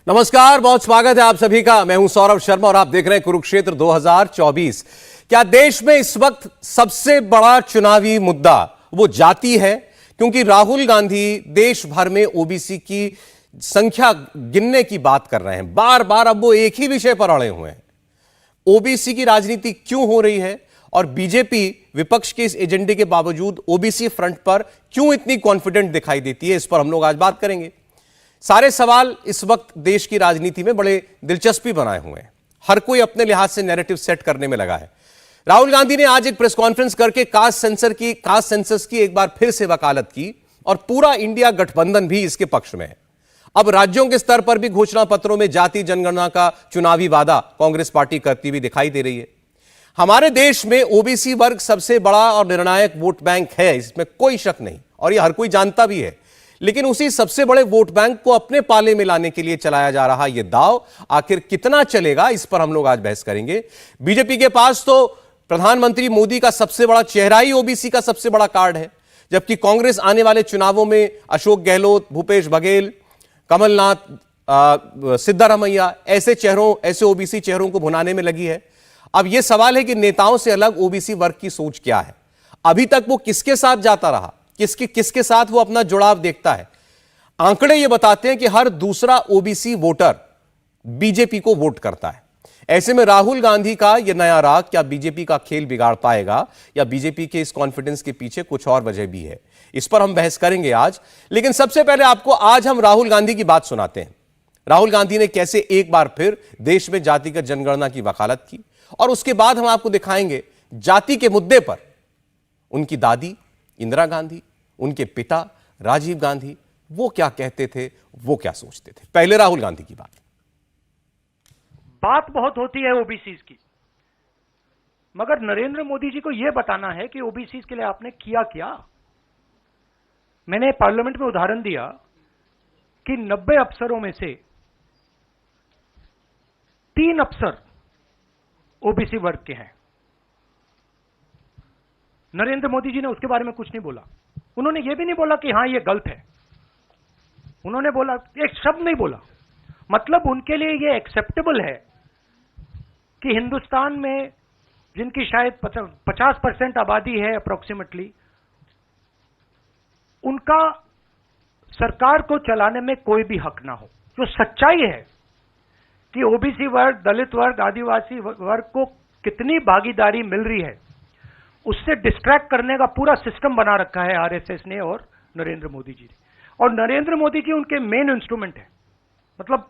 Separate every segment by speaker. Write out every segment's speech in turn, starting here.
Speaker 1: नमस्कार, बहुत स्वागत है आप सभी का। मैं हूं सौरभ शर्मा और आप देख रहे हैं कुरुक्षेत्र 2024। क्या देश में इस वक्त सबसे बड़ा चुनावी मुद्दा वो जाति है? क्योंकि राहुल गांधी देश भर में ओबीसी की संख्या गिनने की बात कर रहे हैं। बार बार अब वो एक ही विषय पर अड़े हुए हैं। ओबीसी की राजनीति क्यों हो रही है और बीजेपी विपक्ष के इस एजेंडे के बावजूद ओबीसी फ्रंट पर क्यों इतनी कॉन्फिडेंट दिखाई देती है, इस पर हम लोग आज बात करेंगे। सारे सवाल इस वक्त देश की राजनीति में बड़े दिलचस्पी बनाए हुए हैं। हर कोई अपने लिहाज से नैरेटिव सेट करने में लगा है। राहुल गांधी ने आज एक प्रेस कॉन्फ्रेंस करके कास्ट सेंसस की एक बार फिर से वकालत की और पूरा इंडिया गठबंधन भी इसके पक्ष में है। अब राज्यों के स्तर पर भी घोषणा पत्रों में जाति जनगणना का चुनावी वादा कांग्रेस पार्टी करती हुई दिखाई दे रही है। हमारे देश में ओबीसी वर्ग सबसे बड़ा और निर्णायक वोट बैंक है, इसमें कोई शक नहीं, और यह हर कोई जानता भी है। लेकिन उसी सबसे बड़े वोट बैंक को अपने पाले में लाने के लिए चलाया जा रहा यह दांव आखिर कितना चलेगा, इस पर हम लोग आज बहस करेंगे। बीजेपी के पास तो प्रधानमंत्री मोदी का सबसे बड़ा चेहरा ही ओबीसी का सबसे बड़ा कार्ड है, जबकि कांग्रेस आने वाले चुनावों में अशोक गहलोत, भूपेश बघेल, कमलनाथ, सिद्धारमैया ऐसे ओबीसी चेहरों को भुनाने में लगी है। अब यह सवाल है कि नेताओं से अलग ओबीसी वर्ग की सोच क्या है। अभी तक वो किसके साथ जाता रहा, किसके साथ वो अपना जुड़ाव देखता है। आंकड़े ये बताते हैं कि हर दूसरा ओबीसी वोटर बीजेपी को वोट करता है। ऐसे में राहुल गांधी का यह नया राग क्या बीजेपी का खेल बिगाड़ पाएगा, या बीजेपी के इस कॉन्फिडेंस के पीछे कुछ और वजह भी है, इस पर हम बहस करेंगे आज। लेकिन सबसे पहले आपको आज हम राहुल गांधी की बात सुनाते हैं। राहुल गांधी ने कैसे एक बार फिर देश में जातिगत जनगणना की वकालत की, और उसके बाद हम आपको दिखाएंगे जाति के मुद्दे पर उनकी दादी इंदिरा गांधी, उनके पिता राजीव गांधी वो क्या कहते थे, वो क्या सोचते थे। पहले राहुल गांधी की
Speaker 2: बात बहुत होती है ओबीसी की, मगर नरेंद्र मोदी जी को यह बताना है कि ओबीसी के लिए आपने किया क्या। मैंने पार्लियामेंट में उदाहरण दिया कि 90 अफसरों में से 3 अफसर ओबीसी वर्ग के हैं। नरेंद्र मोदी जी ने उसके बारे में कुछ नहीं बोला। उन्होंने यह भी नहीं बोला कि हां यह गलत है। उन्होंने बोला, एक शब्द नहीं बोला। मतलब उनके लिए यह एक्सेप्टेबल है कि हिंदुस्तान में जिनकी शायद 50% आबादी है अप्रोक्सीमेटली, उनका सरकार को चलाने में कोई भी हक ना हो। जो सच्चाई है कि ओबीसी वर्ग, दलित वर्ग, आदिवासी वर्ग को कितनी भागीदारी मिल रही है, उससे डिस्ट्रैक्ट करने का पूरा सिस्टम बना रखा है आरएसएस ने और नरेंद्र मोदी जी ने। और नरेंद्र मोदी जी उनके मेन इंस्ट्रूमेंट है, मतलब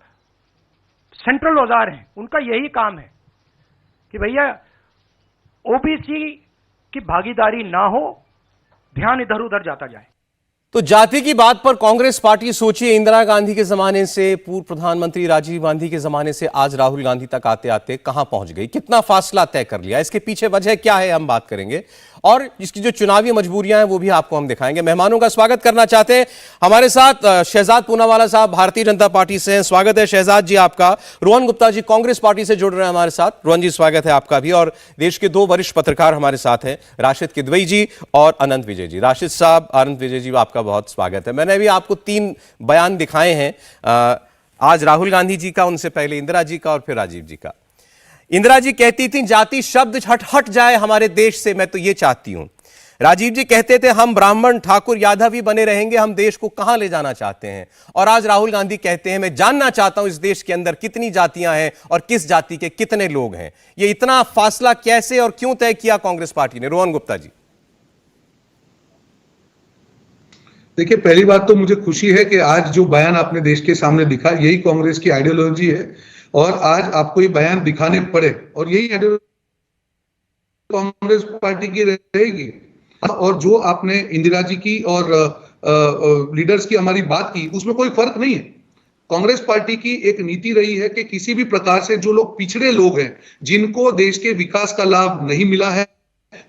Speaker 2: सेंट्रल औजार हैं। उनका यही काम है कि भैया ओबीसी की भागीदारी ना हो, ध्यान इधर उधर जाता जाए।
Speaker 1: तो जाति की बात पर कांग्रेस पार्टी, सोचिए इंदिरा गांधी के जमाने से, पूर्व प्रधानमंत्री राजीव गांधी के जमाने से आज राहुल गांधी तक आते आते कहां पहुंच गई, कितना फासला तय कर लिया। इसके पीछे वजह क्या है हम बात करेंगे, और इसकी जो चुनावी मजबूरियां हैं वो भी आपको हम दिखाएंगे। मेहमानों का स्वागत करना चाहते हैं हमारे साथ शहजाद पूनावाला साहब भारतीय जनता पार्टी से हैं। स्वागत है शहजाद जी आपका। रोहन गुप्ता जी कांग्रेस पार्टी से जुड़ रहे हैं हमारे साथ। रोहन जी स्वागत है आपका भी। और देश के 2 वरिष्ठ पत्रकार हमारे साथ हैं, राशिद किदवई जी और अनंत विजय जी। राशिद साहब, अनंत विजय जी, आपका बहुत स्वागत है। मैंने भी आपको 3 बयान दिखाए हैं, आज राहुल गांधी जी का, उनसे पहले इंदिरा जी का और फिर राजीव जी का। इंदिरा जी कहती थी जाति शब्द हट जाए हमारे देश से, मैं तो ये चाहती हूं। राजीव जी कहते थे हम ब्राह्मण, ठाकुर, यादव ही बने रहेंगे, हम देश को कहां ले जाना चाहते हैं। और आज राहुल गांधी कहते हैं मैं जानना चाहता हूं इस देश के अंदर कितनी जातियां हैं और किस जाति के कितने लोग हैं। ये इतना फासला कैसे और क्यों तय किया कांग्रेस पार्टी ने? रोहन गुप्ता जी।
Speaker 3: देखिए, पहली बात तो मुझे खुशी है कि आज जो बयान आपने देश के सामने दिखा, यही कांग्रेस की आइडियोलॉजी है, और आज आपको ये बयान दिखाने पड़े, और यही आइडियोलॉजी कांग्रेस पार्टी की रहेगी। और जो आपने इंदिरा जी की और लीडर्स की हमारी बात की, उसमें कोई फर्क नहीं है। कांग्रेस पार्टी की एक नीति रही है कि किसी भी प्रकार से जो लोग पिछड़े लोग हैं, जिनको देश के विकास का लाभ नहीं मिला है,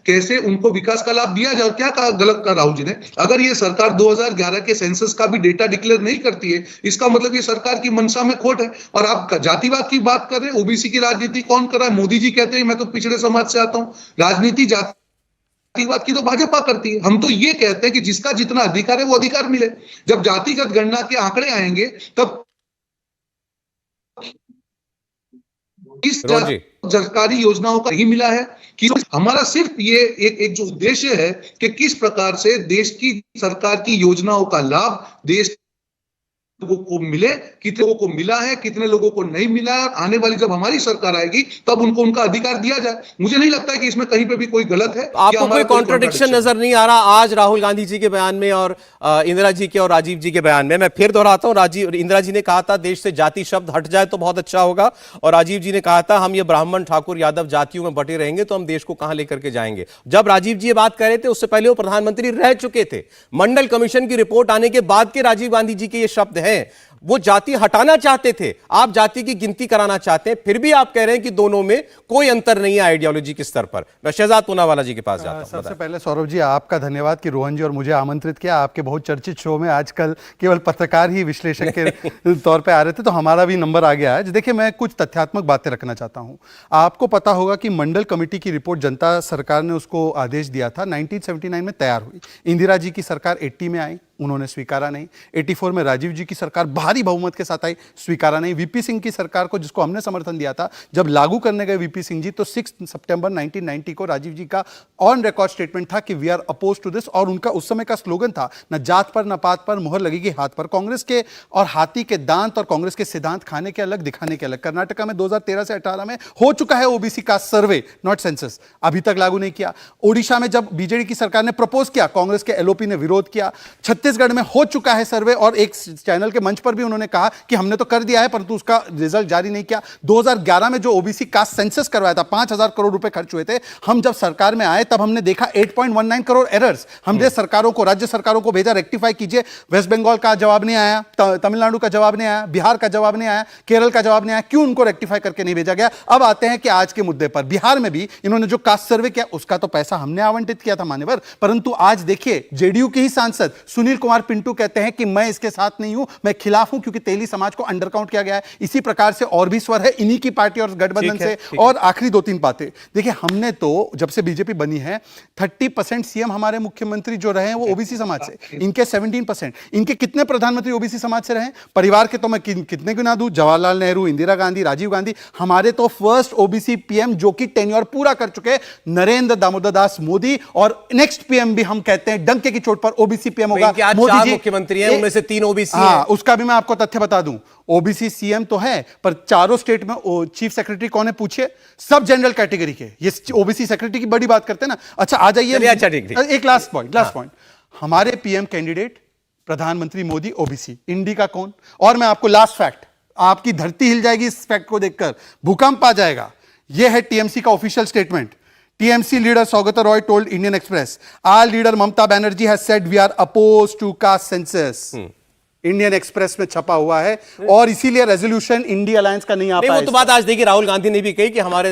Speaker 3: कैसे उनको विकास का लाभ दिया जाए। क्या कहा गलत का राहुल जी ने? अगर ये सरकार 2011 के सेंसस का भी डेटा डिक्लेयर नहीं करती है, इसका मतलब ये सरकार की मंशा में खोट है। और आप जातिवाद की बात कर रहे हैं, ओबीसी की राजनीति कौन कर रहा है? मोदी जी कहते हैं मैं तो पिछड़े समाज से आता हूं। राजनीति जातिवाद की तो भाजपा करती है। हम तो ये कहते हैं कि जिसका जितना अधिकार है वो अधिकार मिले। जब जातिगत गणना के आंकड़े आएंगे तब इस
Speaker 1: रोहन जी,
Speaker 3: सरकारी योजनाओं का नहीं मिला है कि हमारा सिर्फ ये एक जो उद्देश्य है कि किस प्रकार से देश की सरकार की योजनाओं का लाभ देश लोगों को मिले, कितने लोगों को मिला है, कितने लोगों को नहीं मिला है, और आने वाली जब हमारी सरकार आएगी तब उनको उनका अधिकार दिया जाए। मुझे नहीं लगता है कि इसमें कहीं पे भी कोई गलत है।
Speaker 1: आपको कोई कॉन्ट्रडिक्शन नजर नहीं आ रहा आज राहुल गांधी जी के बयान में और इंदिरा जी के और राजीव जी के बयान में? मैं फिर दोहराता हूं, राजीव इंदिरा जी ने कहा था देश से जाति शब्द हट जाए तो बहुत अच्छा होगा, और राजीव जी ने कहा था हम ये ब्राह्मण ठाकुर यादव जातियों में बटे रहेंगे तो हम देश को कहां लेकर के जाएंगे। जब राजीव जी ये बात कर रहे थे उससे पहले वो प्रधानमंत्री रह चुके थे। मंडल कमीशन की रिपोर्ट आने के बाद के राजीव गांधी जी के ये शब्द हैं। वो जाति हटाना चाहते थे, आप जाति की गिनती कराना चाहते हैं, फिर भी आप कह रहे हैं कि दोनों में कोई अंतर नहीं है आइडियोलॉजी के स्तर पर। मैं शहजाद पूनावाला जी के पास जाता हूं।
Speaker 4: सबसे पहले सौरभ जी आपका धन्यवाद कि रोहन जी और मुझे आमंत्रित किया। आपके बहुत चर्चित शो में आजकल केवल पत्रकार ही विश्लेषक के तौर पे आ रहे थे, तो हमारा भी नंबर आ गया है। देखिए, मैं कुछ तथ्यात्मक बातें रखना चाहता हूं। आपको पता होगा कि मंडल कमेटी की रिपोर्ट जनता सरकार ने उसको आदेश दिया था, 1979 में तैयार हुई। इंदिरा जी की सरकार 80 में आई, उन्होंने स्वीकारा नहीं। 84 में राजीव जी की सरकार भारी बहुमत के साथ आई, स्वीकारा नहीं। वीपी सिंह की सरकार को, जिसको हमने समर्थन दिया था, जब लागू करने गए वीपी सिंह जी, तो 6 सितंबर 1990 को राजीव जी का ऑन रिकॉर्ड स्टेटमेंट था कि we are oppose to this, और उनका उस समय का स्लोगन था न जात पर न पात पर मुहर लगेगी हाथ पर। कांग्रेस के और हाथी के दांत और कांग्रेस के सिद्धांत खाने के अलग, दिखाने के अलग। कर्नाटका में 2013 से 18 में हो चुका है ओबीसी का सर्वे, नॉट सेंसस, अभी तक लागू नहीं किया। ओडिशा में जब बीजेडी की सरकार ने प्रपोज किया, कांग्रेस के एलओपी ने विरोध किया। छत्तीसगढ़ में हो चुका है सर्वे, और एक चैनल के मंच पर भी उन्होंने कहा कि हमने तो कर दिया है परंतु उसका रिजल्ट जारी नहीं किया। 2011 में जो ओबीसी कास्ट सेंसस करवाया था, 5,000 करोड़ रुपए खर्च हुए थे। हम जब सरकार में आए तब हमने देखा 8.19 करोड़ एरर्स। हमने सरकारों को, राज्य सरकारों को भेजा रेक्टिफाई कीजिए। वेस्ट बंगाल का जवाब नहीं आया, तमिलनाडु का जवाब नहीं आया, बिहार का जवाब नहीं आया, केरल का जवाब नहीं आया। क्यों उनको रेक्टिफाई करके नहीं भेजा गया? अब आते हैं कि आज के मुद्दे पर। बिहार में भी इन्होंने जो कास्ट सर्वे किया उसका तो पैसा हमने आवंटित किया था मान्यवर, परंतु आज देखिए जेडीयू के ही सांसद सुनील कुमार पिंटू कहते हैं कि मैं इसके साथ नहीं हूं, मैं खिलाफ हूं, क्योंकि तेली समाज को अंडर काउंट किया गया है। इसी प्रकार से और भी स्वर है इन्हीं की पार्टी और गठबंधन से। और आखिरी 2-3 बातें देखिए, हमने तो जब से बीजेपी बनी है 30% सीएम हमारे मुख्यमंत्री जो रहे हैं वो ओबीसी समाज से, इनके 17%। इनके कितने प्रधानमंत्री ओबीसी समाज से रहे? परिवार के तो मैं कितने गिना दूं, जवाहरलाल नेहरू, इंदिरा गांधी, राजीव गांधी। हमारे तो फर्स्ट ओबीसी पीएम जो कि टेन्योर पूरा कर चुके नरेंद्र दामोदर दास मोदी, और नेक्स्ट पीएम भी हम कहते हैं डंके की चोट पर ओबीसी पीएम होगा मोदी जी।
Speaker 1: मुख्यमंत्री हैं, उनमें से 3 ओबीसी
Speaker 4: हैं।
Speaker 1: हैं।
Speaker 4: उसका भी मैं आपको तथ्य बता दूं, ओबीसी सीएम तो है, पर चारों स्टेट में चीफ सेक्रेटरी कौन है पूछिए, सब जनरल कैटेगरी के। ये ओबीसी सेक्रेटरी की बड़ी बात करते हैं ना। अच्छा, आ जाइए, एक लास्ट पॉइंट। हमारे पीएम कैंडिडेट प्रधानमंत्री मोदी ओबीसी, इंडी का कौन? और मैं आपको लास्ट फैक्ट, आपकी धरती हिल जाएगी इस फैक्ट को देखकर, भूकंप आ जाएगा। यह है टीएमसी का official statement. TMC leader Saugata Roy told Indian Express, our leader Mamata Banerjee has said we are opposed to caste census. Indian express में छपा हुआ है, और इसीलिए रेजोल्यूशन इंडिया अलायंस का नहीं आ पाया।
Speaker 1: वो तो बात आज देखिए राहुल गांधी ने भी कही कि हमारे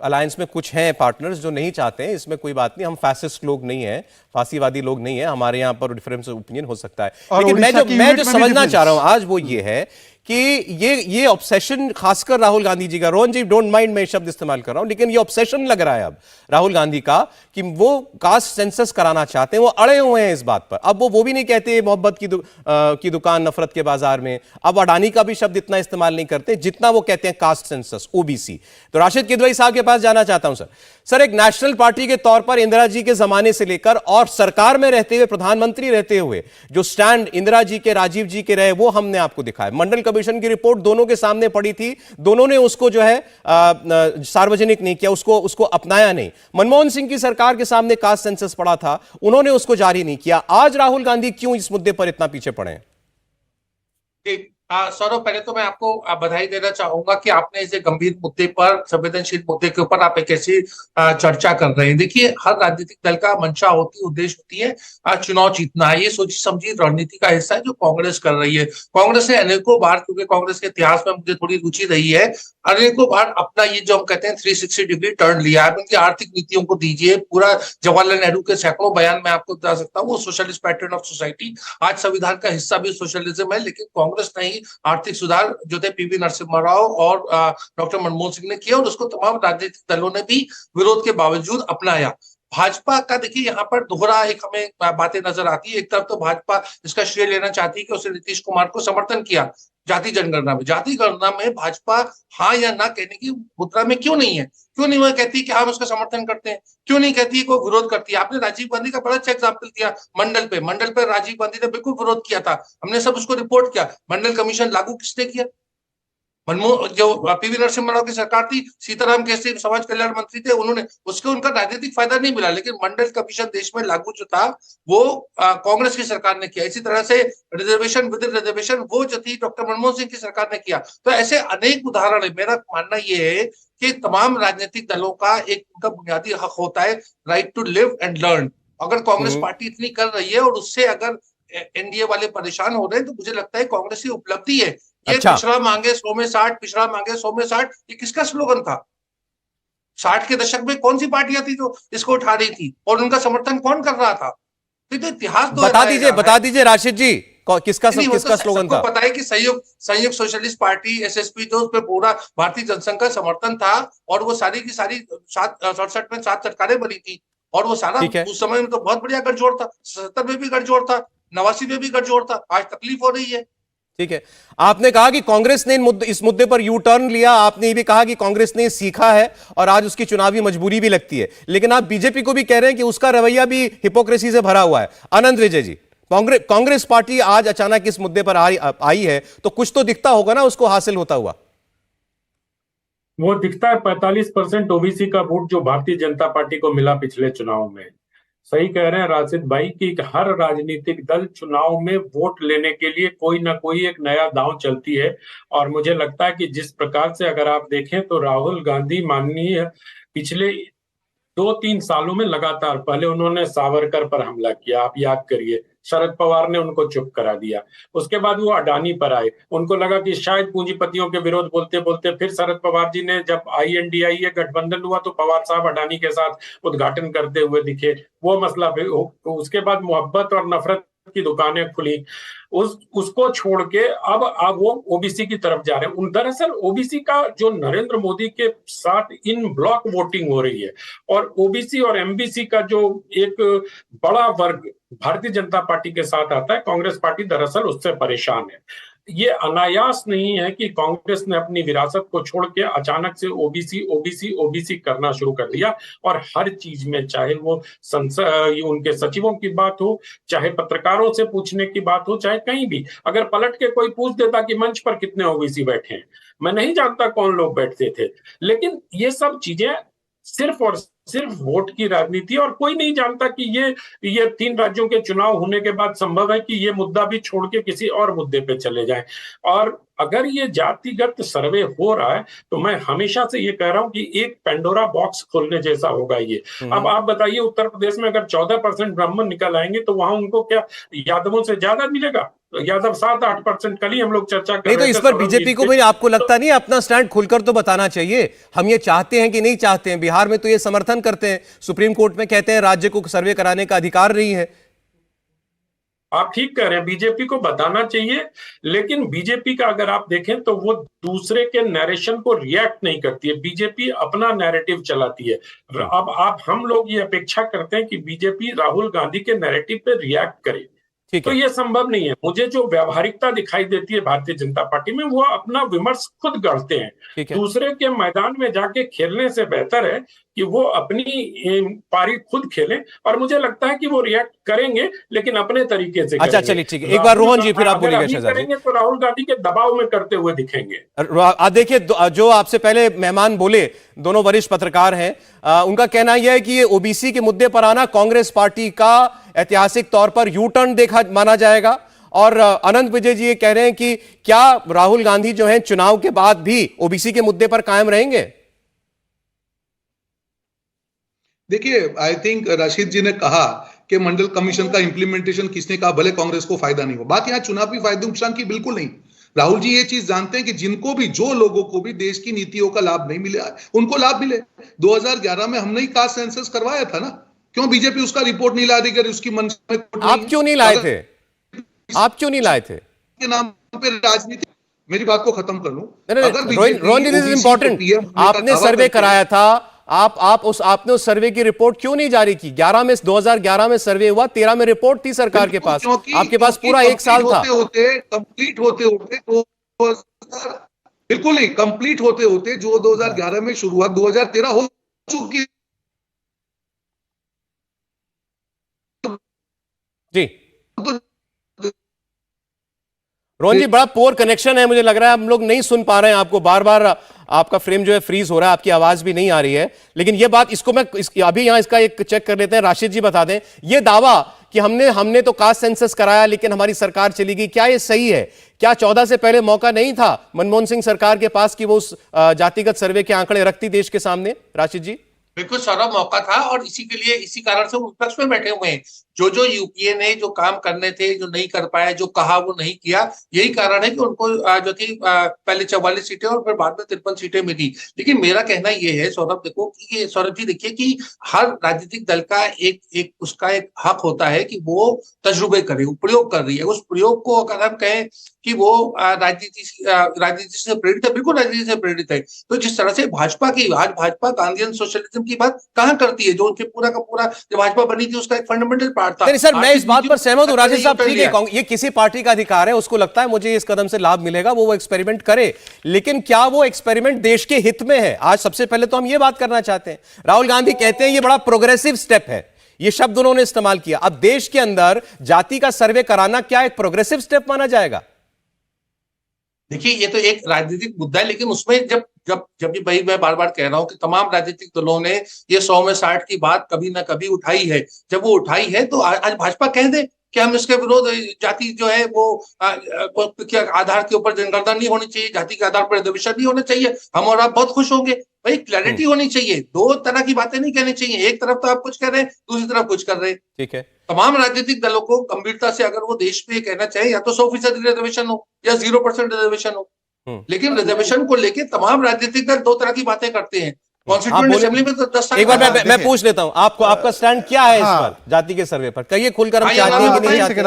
Speaker 1: अलायंस में कुछ हैं पार्टनर्स जो नहीं चाहते हैं, इसमें कोई बात नहीं, हम फैसिस्ट लोग नहीं हैं, फांसीवादी लोग नहीं है, हमारे यहां पर डिफरेंस ओपिनियन हो सकता है। लेकिन मैं जो समझना चाह रहा हूं आज वो ये है कि ये ऑब्सेशन खासकर राहुल गांधी जी का, रोहन जी डोंट माइंड मैं शब्द इस्तेमाल कर रहा हूं, लेकिन ये ऑब्सेशन लग रहा है अब राहुल गांधी का कि वो कास्ट सेंसस कराना चाहते हैं, वो अड़े हुए हैं इस बात पर। अब वो भी नहीं कहते मोहब्बत की दुकान नफरत के बाजार में, अब अडानी का भी शब्द इतना इस्तेमाल नहीं करते जितना वो कहते हैं कास्ट सेंसस, ओबीसी। तो राशिद किदवई साहब के पास जाना चाहता हूं सर, एक नेशनल पार्टी के तौर पर इंदिरा जी के जमाने से लेकर और सरकार में रहते हुए, प्रधानमंत्री रहते हुए जो स्टैंड इंदिरा जी के, राजीव जी के रहे, वो हमने आपको दिखाया। मंडल कमीशन की रिपोर्ट दोनों के सामने पड़ी थी, दोनों ने उसको जो है सार्वजनिक नहीं किया, उसको अपनाया नहीं। मनमोहन सिंह की सरकार के सामने कास्ट सेंसस पड़ा था, उन्होंने उसको जारी नहीं किया। आज राहुल गांधी क्यों इस मुद्दे पर इतना पीछे पड़े हैं?
Speaker 5: सौरभ, पहले तो मैं आपको बधाई देना चाहूंगा कि आपने इस गंभीर मुद्दे पर, संवेदनशील मुद्दे के ऊपर आप एक ऐसी चर्चा कर रहे हैं। देखिए, हर राजनीतिक दल का मंशा होती है, उद्देश्य होती है चुनाव जीतना है। ये सोची समझी रणनीति का हिस्सा है जो कांग्रेस कर रही है। कांग्रेस ने अनेकों बार, क्योंकि कांग्रेस के इतिहास में मुझे थोड़ी रुचि रही है, अनेकों बार अपना ये जो हम कहते हैं 360 डिग्री टर्न लिया है। उनकी आर्थिक नीतियों को दीजिए, पूरा जवाहरलाल नेहरू के सैकड़ों बयान में आपको बता सकता हूँ, वो सोशलिस्ट पैटर्न ऑफ सोसाइटी, आज संविधान का हिस्सा भी सोशलिज्म है, लेकिन कांग्रेस नहीं आर्थिक सुधार जो थे पीवी नरसिम्हा राव और डॉक्टर मनमोहन सिंह ने किया, और उसको तमाम राजनीतिक दलों ने भी विरोध के बावजूद अपनाया। भाजपा का देखिए यहाँ पर दोहरा एक हमें बातें नजर आती है। एक तरफ तो भाजपा इसका श्रेय लेना चाहती है कि उसने नीतीश कुमार को समर्थन किया जाति जनगणना में। जाति गणना में भाजपा हाँ या ना कहने की मुद्रा में क्यों नहीं है? क्यों नहीं वह कहती कि हम उसका समर्थन करते हैं? क्यों नहीं कहती कोई विरोध करती है? आपने राजीव गांधी का बड़ा अच्छा एग्जाम्पल दिया। मंडल पे राजीव गांधी ने बिल्कुल विरोध किया था, हमने सब उसको रिपोर्ट किया। मंडल कमीशन लागू किसने किया? मनमोहन, जो पीवी नरसिम्हा राव की सरकार थी, सीताराम केसरी समाज कल्याण मंत्री थे, उन्होंने उसके उनका राजनीतिक फायदा नहीं मिला, लेकिन मंडल कमीशन देश में लागू जो था वो कांग्रेस की सरकार ने किया। इसी तरह से रिजर्वेशन विद रिजर्वेशन वो जो थी डॉक्टर मनमोहन सिंह की सरकार ने किया। तो ऐसे अनेक उदाहरण है। मेरा मानना ये है कि तमाम राजनीतिक दलों का एक उनका बुनियादी हक होता है, right to live and learn. अगर कांग्रेस पार्टी इतनी कर रही है और उससे अगर एनडीए वाले परेशान हो रहे हैं, तो मुझे लगता है कांग्रेस की उपलब्धि है। ये
Speaker 1: अच्छा।
Speaker 5: पिछड़ा मांगे 100 में 60, पिछड़ा मांगे 100 में 60, ये किसका स्लोगन था? 60 के दशक में कौन सी पार्टियां थी जो इसको उठा रही थी और उनका समर्थन कौन कर रहा था? तो इतिहास तो
Speaker 1: बता दीजिए राशिद जी, किसका स्लोगन था?
Speaker 5: पता है कि संयुक्त सोशलिस्ट पार्टी एसएसपी, जो उस पर पूरा भारतीय जनसंघ का समर्थन था, और वो सारी की सारी 67 में 7 सरकारें बनी थी, और वो सारा उस समय में तो बहुत बढ़िया गठजोड़ था। 77 में भी गठजोड़ था, 89 में भी गठजोड़ था। आज तकलीफ हो रही है।
Speaker 1: ठीक है, आपने कहा कि कांग्रेस ने इस मुद्दे पर यू टर्न लिया। आपने ये भी कहा कि कांग्रेस ने सीखा है और आज उसकी चुनावी मजबूरी भी लगती है, लेकिन आप बीजेपी को भी कह रहे हैं कि उसका रवैया भी हिपोक्रेसी से भरा हुआ है। अनंत विजय जी, कांग्रेस पार्टी आज अचानक इस मुद्दे पर आई है, तो कुछ तो दिखता होगा ना उसको हासिल होता हुआ?
Speaker 6: वो दिखता है 45% ओबीसी का वोट जो भारतीय जनता पार्टी को मिला पिछले चुनाव में। सही कह रहे हैं राशिद भाई कि हर राजनीतिक दल चुनाव में वोट लेने के लिए कोई ना कोई एक नया दांव चलती है, और मुझे लगता है कि जिस प्रकार से अगर आप देखें तो राहुल गांधी माननीय पिछले 2-3 सालों में लगातार, पहले उन्होंने सावरकर पर हमला किया, आप याद करिए, शरद पवार ने उनको चुप करा दिया। उसके बाद वो अडानी पर आए, उनको लगा कि शायद पूंजीपतियों के विरोध बोलते बोलते फिर शरद पवार जी ने, जब INDIA गठबंधन हुआ तो पवार साहब अडानी के साथ उद्घाटन करते हुए दिखे, वो मसला। उसके बाद मोहब्बत और नफरत की दुकानें खुली, उसको छोड़ के अब वो ओबीसी की तरफ जा रहे हैं। दरअसल ओबीसी का जो नरेंद्र मोदी के साथ इन ब्लॉक वोटिंग हो रही है, और ओबीसी और एमबीसी का जो एक बड़ा वर्ग भारतीय जनता पार्टी के साथ आता है, कांग्रेस पार्टी दरअसल उससे परेशान है। ये अनायास नहीं है कि कांग्रेस ने अपनी विरासत को छोड़ के अचानक से ओबीसी करना शुरू कर दिया, और हर चीज में, चाहे वो संसद उनके सचिवों की बात हो, चाहे पत्रकारों से पूछने की बात हो, चाहे कहीं भी अगर पलट के कोई पूछ देता कि मंच पर कितने ओबीसी बैठे हैं, मैं नहीं जानता कौन लोग बैठते थे। लेकिन ये सब चीजें सिर्फ और सिर्फ वोट की राजनीति, और कोई नहीं जानता कि ये 3 राज्यों के चुनाव होने के बाद संभव है कि ये मुद्दा भी छोड़ के किसी और मुद्दे पे चले जाएं। और अगर ये जातिगत सर्वे हो रहा है तो मैं हमेशा से ये कह रहा हूं कि एक पेंडोरा बॉक्स खोलने जैसा होगा ये। अब आप बताइए, उत्तर प्रदेश में अगर 14% ब्राह्मण निकल आएंगे तो वहां उनको क्या यादवों से ज्यादा मिलेगा? यादव 7-8%। कल ही हम लोग चर्चा कर
Speaker 1: नहीं, तो इस पर बीजेपी को भी आपको लगता नहीं अपना स्टैंड खुलकर तो बताना चाहिए? हम ये चाहते हैं कि नहीं चाहते हैं? बिहार में तो ये समर्थन करते हैं, सुप्रीम कोर्ट में कहते हैं राज्य को सर्वे कराने का अधिकार नहीं है।
Speaker 6: आप ठीक कह रहे हैं, बीजेपी को बताना चाहिए, लेकिन बीजेपी का अगर आप देखें तो वो दूसरे के नैरेशन को रिएक्ट नहीं करती है, बीजेपी अपना नैरेटिव चलाती है। अब हम लोग ये अपेक्षा करते हैं कि बीजेपी राहुल गांधी के नैरेटिव पे रिएक्ट करे, तो ये संभव नहीं है। मुझे जो व्यावहारिकता दिखाई देती है भारतीय जनता पार्टी में, वो अपना विमर्श खुद करते हैं। दूसरे के मैदान में जाके खेलने से बेहतर है कि वो अपनी पारी खुद खेलें, और मुझे लगता है कि वो रिएक्ट करेंगे, लेकिन अपने तरीके से।
Speaker 1: अच्छा, चलिए ठीक है, एक बार रोहन जी फिर आप बोलिएगा। शहजाद जी
Speaker 6: तो राहुल गांधी के दबाव में करते हुए दिखेंगे।
Speaker 1: देखिए, जो आपसे पहले मेहमान बोले, दोनों वरिष्ठ पत्रकार हैं, उनका कहना यह है कि ये ओबीसी के मुद्दे पर आना कांग्रेस पार्टी का ऐतिहासिक तौर पर यू टर्न देखा माना जाएगा। और अनंत विजय जी ये कह रहे हैं कि क्या राहुल गांधी जो है चुनाव के बाद भी ओबीसी के मुद्दे पर कायम रहेंगे?
Speaker 3: देखिए, आई थिंक राशिद जी ने कहा कि मंडल कमीशन का इंप्लीमेंटेशन किसने कहा, भले कांग्रेस को फायदा नहीं हो। बात यहां चुनावी फायदे नुकसान की बिल्कुल नहीं। राहुल जी ये चीज जानते हैं कि जिनको भी, जो लोगों को भी देश की नीतियों का लाभ नहीं मिला, उनको लाभ मिले। 2011 में हमने ही कास्ट सेंसस करवाया था ना, क्यों बीजेपी उसका रिपोर्ट नहीं ला रही? अगर उसकी मंशा में
Speaker 1: आप क्यों नहीं लाए थे? आप क्यों नहीं लाए थे?
Speaker 3: के नाम पे राजनीति। मेरी बात को खत्म कर लूं।
Speaker 1: रोहन जी, दिस इज इंपॉर्टेंट। आपने सर्वे कराया था, आपने उस सर्वे की रिपोर्ट क्यों नहीं जारी की? 2011 में सर्वे हुआ, 13 में रिपोर्ट थी सरकार के पास, आपके पास पूरा एक साल था।
Speaker 3: कंप्लीट होते तो बिल्कुल नहीं, कंप्लीट होते जो 2011 में शुरुआत 2013 हो चुकी।
Speaker 1: जी रोहन जी, बड़ा पोर कनेक्शन है, मुझे लग रहा है हम लोग नहीं सुन पा रहे हैं आपको, बार बार आपका फ्रेम जो है फ्रीज हो रहा है, आपकी आवाज भी नहीं आ रही है। लेकिन ये बात, इसको मैं अभी यहां इसका एक चेक कर लेते हैं। राशिद जी बता दें, ये दावा कि हमने तो कास्ट सेंसस कराया लेकिन हमारी सरकार चली गई, क्या ये सही है? क्या 14 से पहले मौका नहीं था मनमोहन सिंह सरकार के पास कि वो उस जातिगत सर्वे के आंकड़े रखती देश के सामने? राशिद जी
Speaker 5: बिल्कुल सौरभ, मौका था, और इसी के लिए, इसी कारण से वो विपक्ष में बैठे हुए हैं। जो यूपीए ने जो काम करने थे, जो नहीं कर पाया, जो कहा वो नहीं किया, यही कारण है कि उनको जो थी पहले 44 सीटें और फिर बाद में 53 सीटें मिली। लेकिन मेरा कहना ये है सौरभ, देखो कि ये सौरभ जी देखिए कि हर राजनीतिक दल का उसका एक हक होता है कि वो तजुर्बे करे, वो प्रयोग कर रही है। उस प्रयोग को अगर हम कहें कि वो राजनीति से प्रेरित है, बिल्कुल राजनीति से प्रेरित है। तो जिस तरह से भाजपा गांधीयन सोशलिज्म की बात कहाँ करती है? जो उनके पूरा का पूरा जो भाजपा बनी थी उसका एक फंडामेंटल पार्ट था।
Speaker 1: नहीं सर, मैं इस बात पर सहमत हूं राजेश साहब, ठीक है, ये किसी पार्टी का अधिकार है, उसको लगता है मुझे इस कदम से लाभ मिलेगा, वो एक्सपेरिमेंट करे। लेकिन क्या वो एक्सपेरिमेंट देश के हित में है? आज सबसे पहले तो हम ये बात करना चाहते हैं। राहुल गांधी कहते हैं ये बड़ा प्रोग्रेसिव स्टेप है, ये शब्द उन्होंने इस्तेमाल किया। अब देश के अंदर जाति का सर्वे कराना क्या एक प्रोग्रेसिव स्टेप माना जाएगा?
Speaker 5: देखिए, ये तो एक राजनीतिक मुद्दा है, लेकिन उसमें जब भी भाई मैं बार बार कह रहा हूं कि तमाम राजनीतिक दलों ने ये 100 में 60 की बात कभी ना कभी उठाई है। जब वो उठाई है तो आज भाजपा कह दे कि हम इसके विरोध, जाति जो है वो क्या आधार के ऊपर जनगणना नहीं होनी चाहिए, जाति के आधार पर रिजर्वेशन नहीं होना चाहिए, हम और आप बहुत खुश होंगे। भाई क्लैरिटी होनी चाहिए, दो तरह की बातें नहीं कहनी चाहिए। एक तरफ तो आप कुछ कर रहे हैं, दूसरी तरफ कुछ कर रहे हैं।
Speaker 1: ठीक है,
Speaker 5: तमाम राजनीतिक दलों को गंभीरता से अगर वो देश में कहना चाहे, या तो 100% रिजर्वेशन हो या 0% रिजर्वेशन हो। लेकिन रिजर्वेशन को लेके तमाम राजनीतिक दल दो तरह की बातें करते हैं। कॉन्स्टिट्यूएंट असेंबली में तो 10 साल
Speaker 1: एक बार मैं पूछ लेता हूं आपका स्टैंड क्या है इस पर, जाति के सर्वे पर? कहिए खुलकर, हम चाहते हैं कि नहीं चाहते?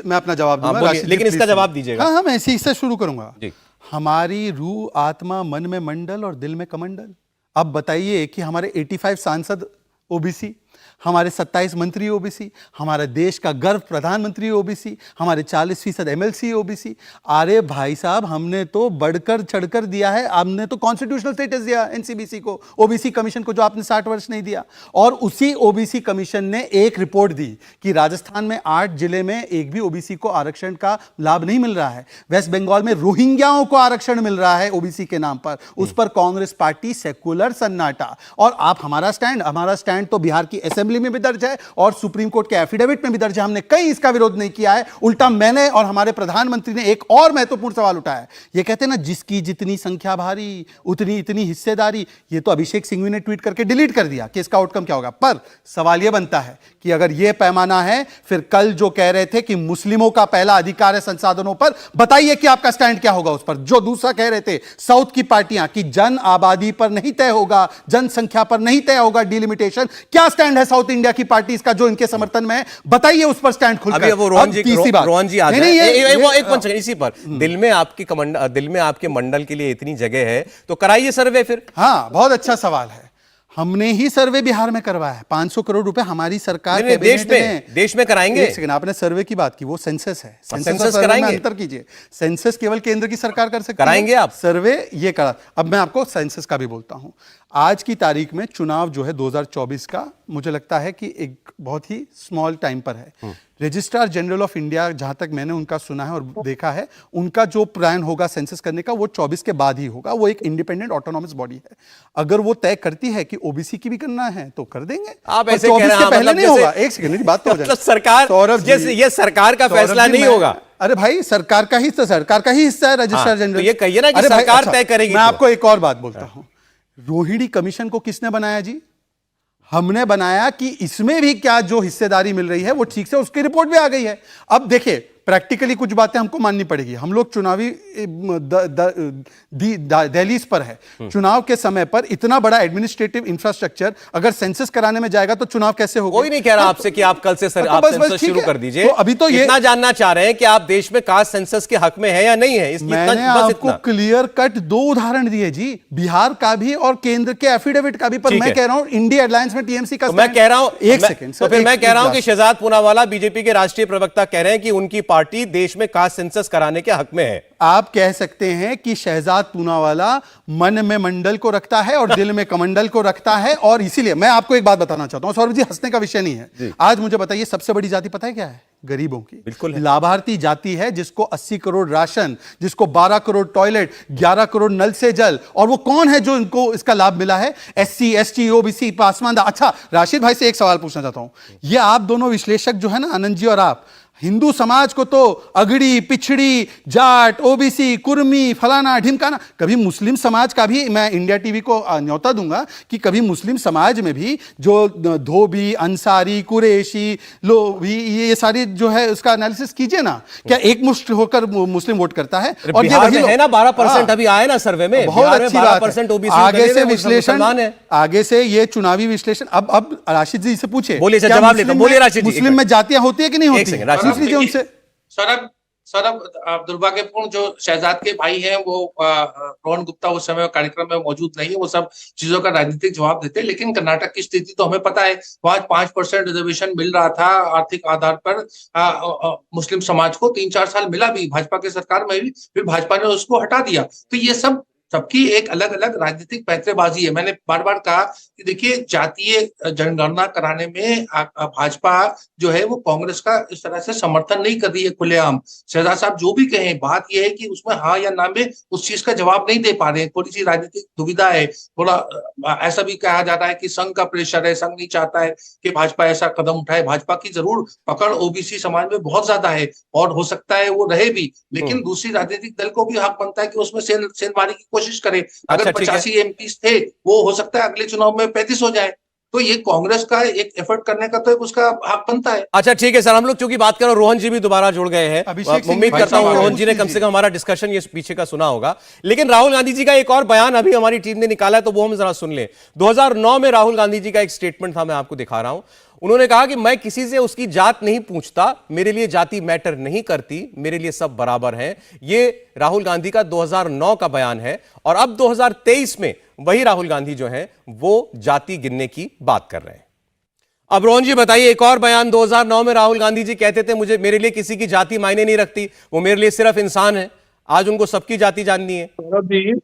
Speaker 4: मैं अपना जवाब दूंगा,
Speaker 1: लेकिन इसका जवाब दीजिएगा।
Speaker 4: हाँ, मैं इसी से शुरू करूंगा।
Speaker 1: जी।
Speaker 4: हमारी रूह आत्मा मन में मंडल और दिल में कमंडल। अब बताइए कि हमारे 85 सांसद ओबीसी, हमारे 27 मंत्री ओबीसी, हमारे देश का गर्व प्रधानमंत्री ओबीसी, हमारे 40% एमएलसी ओबीसी। अरे भाई साहब, हमने तो बढ़कर चढ़कर दिया है, हमने तो कॉन्स्टिट्यूशनल स्टेटस दिया एनसीबीसी को, ओबीसी कमीशन को, जो आपने 60 वर्ष नहीं दिया। और उसी ओबीसी कमीशन ने एक रिपोर्ट दी कि राजस्थान में 8 जिले में एक भी ओबीसी को आरक्षण का लाभ नहीं मिल रहा है। वेस्ट बंगाल में रोहिंग्याओं को आरक्षण मिल रहा है ओबीसी के नाम पर, उस पर कांग्रेस पार्टी सेकुलर सन्नाटा। और आप हमारा स्टैंड तो बिहार की असेंबली में भी दर्ज है और सुप्रीम कोर्ट के एफिडेविट में भी दर्ज है। हमने कहीं इसका विरोध नहीं किया है, उल्टा मैंने और हमारे प्रधानमंत्री ने एक और महत्वपूर्ण सवाल उठाया है। ये कहते हैं ना, जिसकी जितनी संख्या भारी उतनी इतनी हिस्सेदारी। ये तो अभिषेक सिंघवी ने ट्वीट करके डिलीट कर दिया कि इसका आउटकम क्या होगा। पर सवाल यह बनता है कि अगर यह पैमाना है, फिर कल जो कह रहे थे कि मुस्लिमों का पहला अधिकार है संसाधनों पर, बताइए कि आपका स्टैंड क्या होगा उस पर। जो दूसरा कह रहे थे साउथ की पार्टियां कि जन आबादी पर नहीं तय होगा, जनसंख्या पर नहीं तय होगा डिलिमिटेशन, क्या स्टैंड है साउथ इंडिया की पार्टी का जो इनके समर्थन में है? बताइए उस पर स्टैंड खुलकर।
Speaker 1: अभी वो रोहन जी आ जाए, एक मिनट इसी पर। दिल में आपके मंडल के लिए इतनी जगह है तो कराइए सर्वे फिर।
Speaker 4: हाँ, बहुत अच्छा सवाल है। हमने ही सर्वे बिहार में करवाया है, 500 करोड़ रुपए हमारी सरकार के
Speaker 1: देश में कराएंगे।
Speaker 4: एक सेकंड, आपने सर्वे की बात की, वो सेंसस है। सेंसस कराएंगे, अंतर कीजिए। सेंसस केवल केंद्र की सरकार कर सकती है,
Speaker 1: कराएंगे आप
Speaker 4: सर्वे ये करा। अब मैं आपको सेंसस का भी बोलता हूं। आज की तारीख में चुनाव जो है 2024 का, मुझे लगता है कि एक बहुत ही स्मॉल टाइम पर है। रजिस्ट्रार जनरल ऑफ इंडिया, जहां तक मैंने उनका सुना है और देखा है, उनका जो प्लान होगा सेंसस करने का वो 24 के बाद ही होगा। वो एक इंडिपेंडेंट ऑटोनॉमस बॉडी है। अगर वो तय करती है कि ओबीसी की भी करना है तो कर देंगे।
Speaker 1: आप ऐसे कह रहे हैं,
Speaker 4: पहले नहीं होगा। एक सेकंड, मेरी बात तो हो जाए।
Speaker 1: सरकार, ये सरकार का फैसला नहीं होगा।
Speaker 4: अरे भाई, सरकार का ही हिस्सा है रजिस्ट्रार जनरल।
Speaker 1: ये कहिए ना कि सरकार तय करेगी।
Speaker 4: मैं आपको एक और बात बोलता हूं। रोहिणी कमीशन को किसने बनाया जी? हमने बनाया कि इसमें भी क्या जो हिस्सेदारी मिल रही है वो ठीक से, उसकी रिपोर्ट भी आ गई है। अब देखिए, प्रैक्टिकली कुछ बातें हमको माननी पड़ेगी। हम लोग चुनावी दहलीज पर है। चुनाव के समय पर इतना बड़ा एडमिनिस्ट्रेटिव इंफ्रास्ट्रक्चर अगर सेंसस कराने में जाएगा तो चुनाव कैसे होगा?
Speaker 1: कोई नहीं कह रहा आपसे कि आप कल से आप सेंसस शुरू कर दीजिए।
Speaker 4: तो अभी तो ये
Speaker 1: इतना जानना चाह रहे हैं कि आप देश में कास्ट सेंसस के हक में है या नहीं है।
Speaker 4: मैंने आपको क्लियर कट 2 उदाहरण दिए जी, बिहार का भी और केंद्र के एफिडेविट का भी। पर मैं कह रहा हूं इंडिया अलायंस में टीएमसी का,
Speaker 1: तो मैं कह रहा हूं
Speaker 4: एक सेकंड,
Speaker 1: तो फिर मैं कह रहा हूं कि शहजाद पूनावाला बीजेपी के राष्ट्रीय प्रवक्ता कह रहे हैं कि उनकी पार्टी देश में कास्ट सेंसस कराने के हक में है।
Speaker 4: आप कह सकते हैं कि शहजाद पूनावाला मन में मंडल को रखता है और दिल में कमंडल को रखता है, और इसीलिए मैं आपको एक बात बताना चाहता हूं। सौरभ जी, हंसने का विषय नहीं है। आज मुझे बताइए सबसे बड़ी जाति पता है क्या है? गरीबों की।
Speaker 1: बिल्कुल है।
Speaker 4: लाभार्थी जाति है जिसको 80 करोड़ राशन, जिसको 12 करोड़ टॉयलेट, 11 करोड़ नल से जल, और वो कौन है जो इनको इसका लाभ मिला है? SC, ST, OBC, Paswan. अच्छा, राशिद भाई से एक सवाल पूछना चाहता हूं। ये आप दोनों विश्लेषक जो है ना, आनंद जी और आप, हिंदू समाज को तो अगड़ी, पिछड़ी, जाट, ओबीसी, कुर्मी, फलाना ढिमकाना, कभी मुस्लिम समाज का भी मैं इंडिया टीवी को न्योता दूंगा कि कभी मुस्लिम समाज में भी जो धोबी, अंसारी, कुरैशी, लोभी, ये सारी जो है उसका एनालिसिस कीजिए ना। क्या एक मुश्त होकर मुस्लिम वोट करता है?
Speaker 1: और ये वही है ना 12% अभी आए ना सर्वे में,
Speaker 4: बहुत अच्छी बात है।
Speaker 1: ओबीसी
Speaker 4: आगे से विश्लेषण, आगे से ये चुनावी विश्लेषण। अब राशिद जी से पूछे,
Speaker 1: बोलिए, जवाब लेता हूं। बोलिए राशिद जी।
Speaker 4: मुस्लिम में जातियां होती है कि नहीं होती? पूछ लीजिए उनसे।
Speaker 5: सौरभ, दुर्भाग्यपूर्ण जो शहजाद के भाई हैं वो रोहन गुप्ता उस समय कार्यक्रम में मौजूद नहीं है, वो सब चीजों का राजनीतिक जवाब देते हैं। लेकिन कर्नाटक की स्थिति तो हमें पता है, वहां 5% रिजर्वेशन मिल रहा था आर्थिक आधार पर मुस्लिम समाज को। 3-4 साल मिला भी, भाजपा की सरकार में भी, फिर भाजपा ने उसको हटा दिया। तो ये सब सबकी एक अलग अलग राजनीतिक पैंतरेबाजी है। मैंने बार बार कहा कि देखिए, जातीय जनगणना कराने में भाजपा जो है वो कांग्रेस का इस तरह से समर्थन नहीं कर रही है खुलेआम। शहजाद साहब जो भी कहें, बात यह है कि उसमें हाँ या ना में उस चीज का जवाब नहीं दे पा रहे हैं। थोड़ी सी राजनीतिक दुविधा है। थोड़ा ऐसा भी कहा जाता है कि संघ का प्रेशर है, संघ नहीं चाहता है कि भाजपा ऐसा कदम उठाए। भाजपा की जरूर पकड़ ओबीसी समाज में बहुत ज्यादा है और हो सकता है वो रहे भी, लेकिन दूसरी राजनीतिक दल को भी हक बनता है कि उसमें सेंधमारी की कोशिश करे। अगर 85 एमपी थे, वो हो सकता है अगले चुनाव में 35 हो जाए। तो ये कांग्रेस का एक एफर्ट करने का तो एक उसका हक बनता है।
Speaker 1: अच्छा ठीक है सर, हम लोग चूंकि बात करें, रोहन जी भी दोबारा जुड़ गए हैं। उम्मीद करता हूं रोहन जी ने कम से कम हमारा डिस्कशन ये पीछे का सुना होगा। लेकिन राहुल गांधी जी का एक और बयान अभी हमारी टीम ने निकाला है, तो वो हम जरा सुन लें। 2009 में राहुल गांधी जी का एक स्टेटमेंट था, मैं आपको दिखा रहा हूं। उन्होंने कहा कि मैं किसी से उसकी जात नहीं पूछता, मेरे लिए जाति मैटर नहीं करती, मेरे लिए सब बराबर हैं। ये राहुल गांधी का 2009 का बयान है। और अब 2023 में वही राहुल गांधी जो है वो जाति गिनने की बात कर रहे हैं। अब रोहन जी बताइए, एक और बयान 2009 में राहुल गांधी जी कहते थे मेरे लिए किसी की जाति मायने नहीं रखती, वो मेरे लिए सिर्फ इंसान है। आज उनको सबकी जाति जाननी है।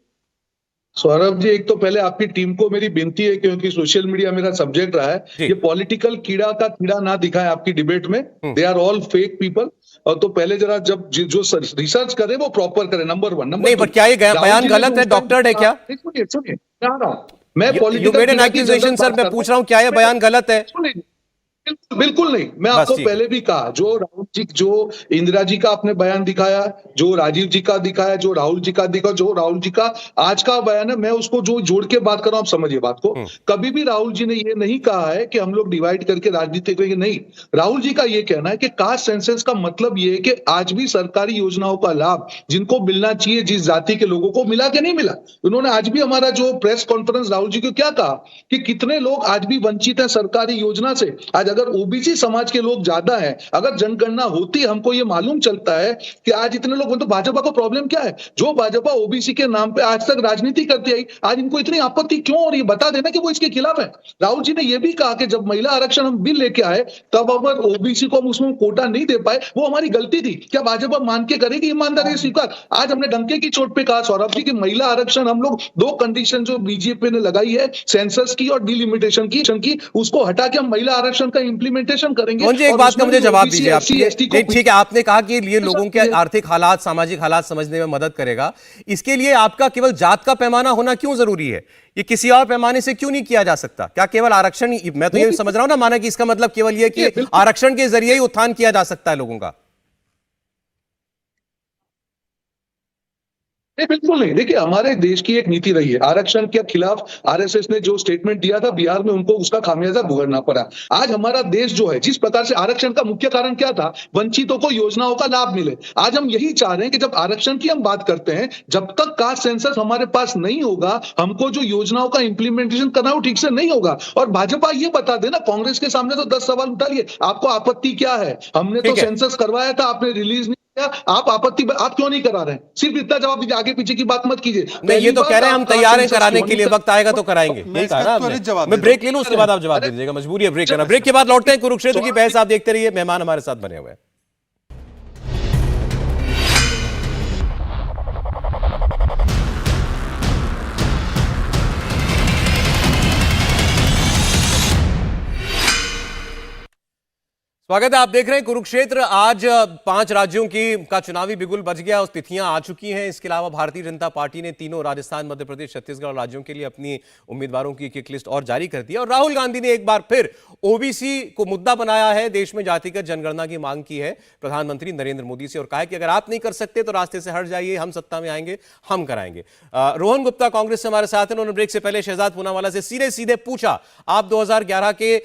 Speaker 3: सौरभ जी, एक तो पहले आपकी टीम को मेरी विनती है, क्योंकि सोशल मीडिया मेरा सब्जेक्ट रहा है, ये पॉलिटिकल कीड़ा का कीड़ा ना दिखाए आपकी डिबेट में। They are all fake people. और तो पहले जरा जब जो रिसर्च करे वो प्रॉपर करे, नंबर 1। नंबर
Speaker 1: नहीं, पर क्या ये बयान गलत है? डॉक्टर्ड है क्या?
Speaker 3: सुनिए, मैं
Speaker 1: पॉलिटिकल सर, मैं पूछ रहा हूं क्या ये बयान गलत है?
Speaker 3: बिल्कुल नहीं। मैं आपको पहले भी कहा, जो राहुल जी, जो इंदिरा जी का आपने बयान दिखाया, जो राजीव जी का दिखाया, जो राहुल जी का दिखा, जो राहुल जी का आज का बयान है, मैं उसको जो जोड़ के बात कर रहा हूं, आप समझिए बात को। कभी भी राहुल जी ने ये नहीं कहा है कि हम लोग डिवाइड करके राजनीति करेंगे, नहीं। राहुल जी का ये कहना है कि कास्ट सेंसस का मतलब ये है कि आज भी सरकारी योजनाओं का लाभ जिनको मिलना चाहिए, जिस जाति के लोगों को, मिला कि नहीं मिला। उन्होंने आज भी हमारा जो प्रेस कॉन्फ्रेंस राहुल जी को क्या कहा कि कितने लोग आज भी वंचित है सरकारी योजना से। आज अगर ओबीसी समाज के लोग ज्यादा हैं, अगर जनगणना होती, हमको ये मालूम चलता है कि आज इतने लोग, तो भाजपा को प्रॉब्लम क्या है? जो भाजपा ओबीसी के नाम पे आज तक राजनीति करती आई, आज इनको इतनी आपत्ति क्यों? और ये बता देना कि वो इसके खिलाफ है। राहुल जी ने यह भी कहा कि जब महिला आरक्षण हम बिल लेके आए, तब अगर ओबीसी को हम उसमें कोटा नहीं दे पाए, वो हमारी गलती थी। क्या भाजपा मान के करेगी ईमानदारी स्वीकार? आज हमने डंके की चोट पे कहा सौरभ जी कि महिला आरक्षण हम लोग 2 कंडीशन जो बीजेपी ने लगाई है, सेंसस की और डिलिमिटेशन की, उसको हटा के हम महिला आरक्षण का इंप्लीमेंटेशन करेंगे।
Speaker 1: एक बात का मुझे जवाब दीजिए आप। ठीक है, आपने कहा कि ये लोगों के आर्थिक हालात, सामाजिक हालात समझने में मदद करेगा। इसके लिए आपका केवल जात का पैमाना होना क्यों जरूरी है? ये किसी और पैमाने से क्यों नहीं किया जा सकता? क्या केवल आरक्षण? मैं तो ये समझ रहा हूं ना, माना कि इसका मतलब केवल ये कि आरक्षण के जरिए ही उत्थान किया जा सकता है लोगों का।
Speaker 3: नहीं, बिल्कुल नहीं। देखिए, हमारे देश की एक नीति रही है, आरक्षण के खिलाफ आरएसएस ने जो स्टेटमेंट दिया था बिहार में, उनको उसका खामियाजा भुगतना पड़ा। आज हमारा देश जो है, जिस प्रकार से आरक्षण का मुख्य कारण क्या था, वंचितों को योजनाओं का लाभ मिले। आज हम यही चाह रहे हैं कि जब आरक्षण की हम बात करते हैं, जब तक कास्ट सेंसस हमारे पास नहीं होगा, हमको जो योजनाओं का इंप्लीमेंटेशन करना है वो ठीक से नहीं होगा। और भाजपा ये बता देना, कांग्रेस के सामने तो 10 सवाल उठा लिए, आपको आपत्ति क्या है? हमने तो
Speaker 1: ठीक है।
Speaker 3: सेंसस करवाया था, आपने रिलीज नहीं, आप आपत्ति आप क्यों नहीं करा रहे हैं? सिर्फ इतना जवाब दीजिए, आगे पीछे की बात मत कीजिए।
Speaker 1: नहीं, ये तो कह रहे हैं हम तैयार हैं कराने के लिए, वक्त आएगा तो कराएंगे।
Speaker 4: मैं
Speaker 1: यही कहा
Speaker 4: इसका
Speaker 1: ना
Speaker 4: त्वरित
Speaker 1: आपने।
Speaker 4: जवाब
Speaker 1: मैं
Speaker 4: दे
Speaker 1: ब्रेक ले लूं, उसके बाद आप जवाब दे दीजिएगा, मजबूरी है ब्रेक करना। ब्रेक के बाद लौटते हैं, कुरुक्षेत्र की बहस आप देखते रहिए, मेहमान हमारे साथ बने हुए हैं। स्वागत है, आप देख रहे हैं कुरुक्षेत्र। आज 5 राज्यों का चुनावी बिगुल बज गया, उस तिथियां आ चुकी हैं। इसके अलावा भारतीय जनता पार्टी ने तीनों राजस्थान, मध्य प्रदेश, छत्तीसगढ़ राज्यों के लिए अपनी उम्मीदवारों की एक लिस्ट और जारी कर दी है। और राहुल गांधी ने एक बार फिर ओबीसी को मुद्दा बनाया है, देश में जातिगत जनगणना की मांग की है प्रधानमंत्री नरेंद्र मोदी से, और कहा है कि अगर आप नहीं कर सकते तो रास्ते से हट जाइए, हम सत्ता में आएंगे, हम कराएंगे। रोहन गुप्ता कांग्रेस से हमारे साथ हैं। उन्होंने ब्रेक से पहले शहजाद पूनावाला से सीधे सीधे पूछा, आप 2011 के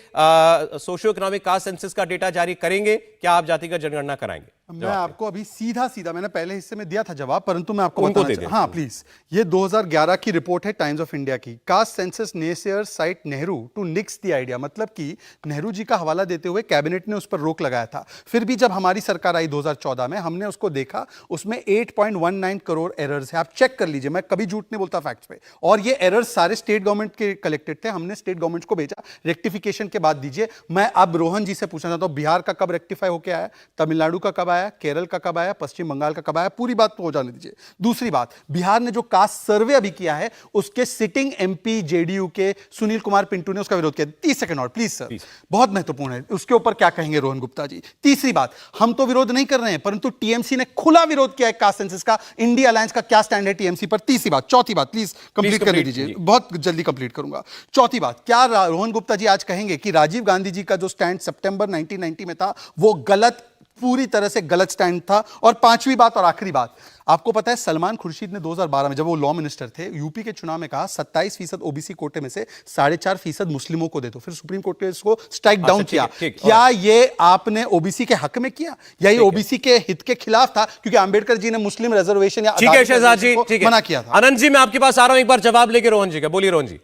Speaker 1: सोशियो इकोनॉमिक कास्ट सेंसस का डेटा जारी करेंगे, क्या आप जातिगत जनगणना कराएंगे?
Speaker 4: मैं आपको अभी सीधा मैंने पहले हिस्से में दिया था जवाब, परंतु मैं आपको
Speaker 1: उनको
Speaker 4: बताना
Speaker 1: दे दें।
Speaker 4: हाँ प्लीज, ये 2011 की रिपोर्ट है टाइम्स ऑफ इंडिया की। Caste census naysayers cite Nehru to nix the idea, मतलब कि नेहरू जी का हवाला देते हुए कैबिनेट ने उस पर रोक लगाया था। फिर भी जब हमारी सरकार आई 2014 में, हमने उसको देखा, उसमें 8.19 करोड़ एरर्स है। आप चेक कर लीजिए, मैं कभी झूठ नहीं बोलता फैक्ट्स पे। और ये एरर्स सारे स्टेट गवर्नमेंट के कलेक्टेड थे, हमने स्टेट गवर्नमेंट को भेजा, रेक्टिफिकेशन के बाद दीजिए। मैं अब रोहन जी से पूछना चाहता हूं, बिहार का कब रेक्टिफाई होकर आया, तमिलनाडु का कब आया, केरल का कब आया, पश्चिम बंगाल का कब आया? पूरी बात तो हो जाने दीजिए। दूसरी बात, बिहार ने जो कास्ट सर्वे अभी किया है, उसके सिटिंग एमपी जेडीयू के सुनील कुमार पिंटू ने उसका विरोध किया। 30 सेकंड और प्लीज सर, बहुत महत्वपूर्ण है, उसके ऊपर क्या कहेंगे रोहन गुप्ता जी? तीसरी बात, हम तो विरोध नहीं कर रहे हैं, परंतु टीएमसी ने खुला विरोध किया है कास्ट सेंसस का। इंडिया अलायंस का क्या स्टैंड है टीएमसी पर? तीसरी बात। चौथी बात प्लीज कंप्लीट कर लीजिए, बहुत जल्दी कंप्लीट करूंगा। चौथी बात, क्या रोहन गुप्ता जी आज कहेंगे कि राजीव गांधी जी का जो स्टैंड सितंबर 1990 में था, वो गलत, पूरी तरह से गलत स्टैंड था? और पांचवी बात और आखिरी बात, आपको पता है सलमान खुर्शीद ने 2012 में, जब वो लॉ मिनिस्टर थे, यूपी के चुनाव में कहा 27% ओबीसी कोटे में से 4.5% मुस्लिमों को दे दो। फिर सुप्रीम कोर्ट ने इसको स्ट्राइक डाउन किया। क्या ये आपने ओबीसी के हक में किया, या ये ओबीसी के हित के खिलाफ था, क्योंकि अंबेडकर जी ने मुस्लिम रिजर्वेशन या
Speaker 1: ठीक है शहजाद जी, ठीक है,
Speaker 4: मना किया था?
Speaker 1: अनंत जी, मैं आपके पास आ रहा हूं, एक बार जवाब लेके रोहन जी का। बोलिए रोहन जी।